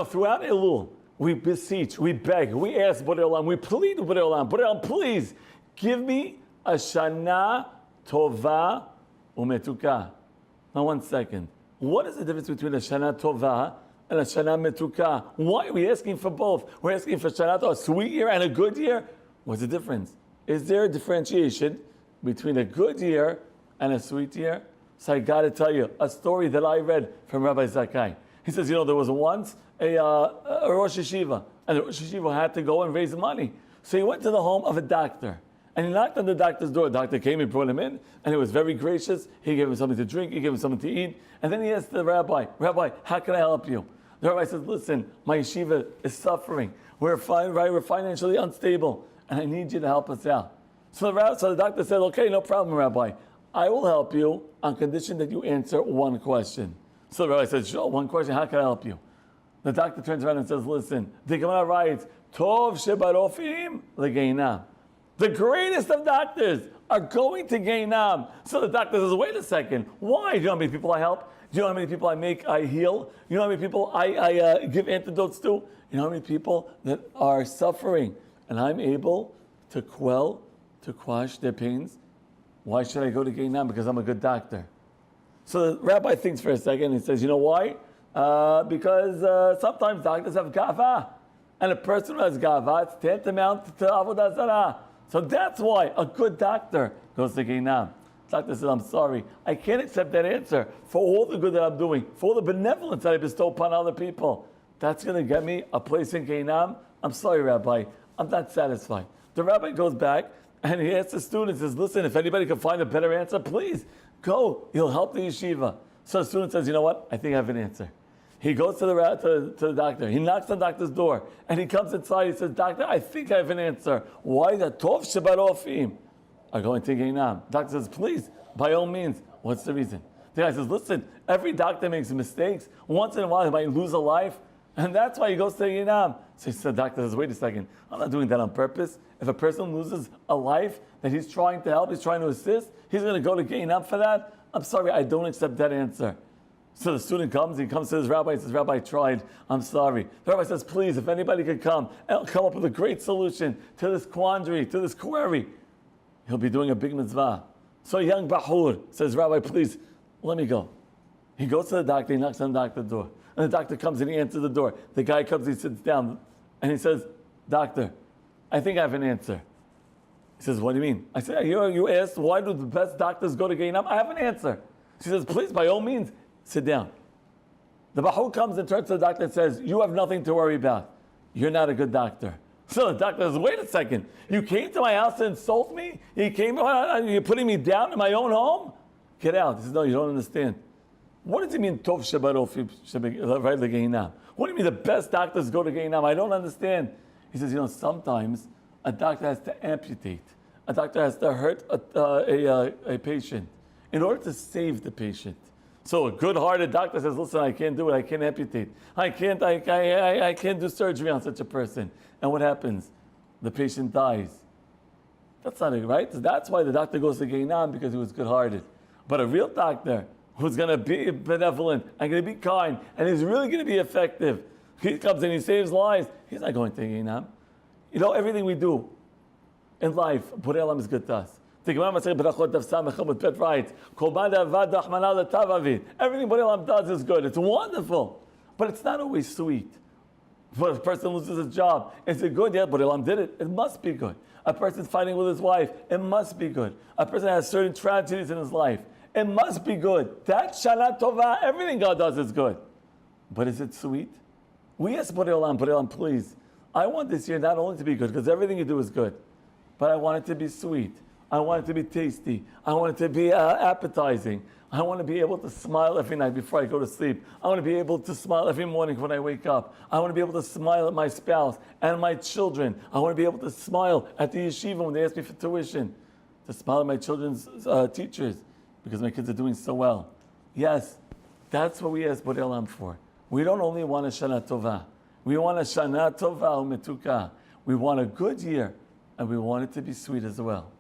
throughout Elul, we beseech, we beg, we ask Borei Olam, we plead with Borei Olam. Borei Olam, please give me a Shana Tova Umetuka. Now, 1 second. What is the difference between a Shana Tova and a Shana Metuka? Why are we asking for both? We're asking for Shana Tova, a sweet year and a good year? What's the difference? Is there a differentiation between a good year and a sweet year? So I got to tell you a story that I read from Rabbi Zakkai. He says, there was once a Rosh Yeshiva, and the Rosh Yeshiva had to go and raise money. So he went to the home of a doctor, and he knocked on the doctor's door. The doctor came, he brought him in, and he was very gracious. He gave him something to drink, he gave him something to eat, and then he asked the rabbi, Rabbi, how can I help you? The rabbi says, listen, my yeshiva is suffering. We're financially unstable, and I need you to help us out. So the doctor said, okay, no problem, Rabbi. I will help you on condition that you answer one question. So the rabbi says, sure, one question, how can I help you? The doctor turns around and says, listen, the Gemara writes, Tov shebarofim legeinam. The greatest of doctors are going to Geinam. So the doctor says, wait a second, why? Do you know how many people I help? Do you know how many people I heal? You know how many people I give antidotes to? You know how many people that are suffering? And I'm able to quash their pains? Why should I go to Geinam? Because I'm a good doctor. So the rabbi thinks for a second and says, you know why? Because sometimes doctors have gava. And a person who has gava, it's tantamount to avodah zarah. So that's why a good doctor goes to Geinam. The doctor says, I'm sorry, I can't accept that answer for all the good that I'm doing, for all the benevolence that I bestow upon other people. That's going to get me a place in Geinam? I'm sorry, Rabbi, I'm not satisfied. The rabbi goes back and he asks the students, says, listen, if anybody can find a better answer, please go. You'll help the yeshiva. So the student says, you know what? I think I have an answer. He goes to the doctor. He knocks on the doctor's door. And he comes inside. He says, doctor, I think I have an answer. Why the Tov shebarofim are going to Geinam? The doctor says, please, by all means. What's the reason? The guy says, listen, every doctor makes mistakes. Once in a while, he might lose a life. And that's why he goes to Geinam. So the doctor says, wait a second. I'm not doing that on purpose. If a person loses a life that he's trying to help, he's trying to assist, he's going to go to Geinam for that? I'm sorry, I don't accept that answer. So the student comes, he comes to his rabbi, he says, Rabbi, I tried, I'm sorry. The rabbi says, please, if anybody could come and come up with a great solution to this quandary, to this query, he'll be doing a big mitzvah. So a young Bahur says, Rabbi, please, let me go. He goes to the doctor, he knocks on the doctor's door. And the doctor comes and he answers the door. The guy comes, he sits down, and he says, doctor, I think I have an answer. He says, what do you mean? I said, you asked, why do the best doctors go to Geinam? I have an answer. She says, please, by all means, sit down. The Bahur comes and turns to the doctor and says, you have nothing to worry about. You're not a good doctor. So the doctor says, wait a second. You came to my house to insult me? You're putting me down in my own home? Get out. He says, no, you don't understand. What does it mean, Tov shebarofim right to Geinam? What do you mean the best doctors go to Geinam? I don't understand. He says, sometimes a doctor has to amputate. A doctor has to hurt a patient in order to save the patient. So a good-hearted doctor says, listen, I can't do it. I can't amputate. I can't do surgery on such a person. And what happens? The patient dies. That's not it, right? So that's why the doctor goes to Geinam, because he was good-hearted. But a real doctor who's going to be benevolent and going to be kind and is really going to be effective, he comes and he saves lives. He's not going to Geinam. Everything we do in life, Borei Olam is good to us. The Gemara says, with pet rights. Everything Borei Olam does is good. It's wonderful. But it's not always sweet. When a person loses his job, is it good? Yeah, Borei Olam did it. It must be good. A person's fighting with his wife. It must be good. A person has certain tragedies in his life. It must be good. That's Shana Tova. Everything God does is good. But is it sweet? We ask Borei Olam, please. I want this year not only to be good, because everything you do is good, but I want it to be sweet. I want it to be tasty. I want it to be appetizing. I want to be able to smile every night before I go to sleep. I want to be able to smile every morning when I wake up. I want to be able to smile at my spouse and my children. I want to be able to smile at the yeshiva when they ask me for tuition. To smile at my children's teachers because my kids are doing so well. Yes, that's what we ask Borei Olam for. We don't only want a Shana Tova. We want a Shana Tova u'metuka. We want a good year, and we want it to be sweet as well.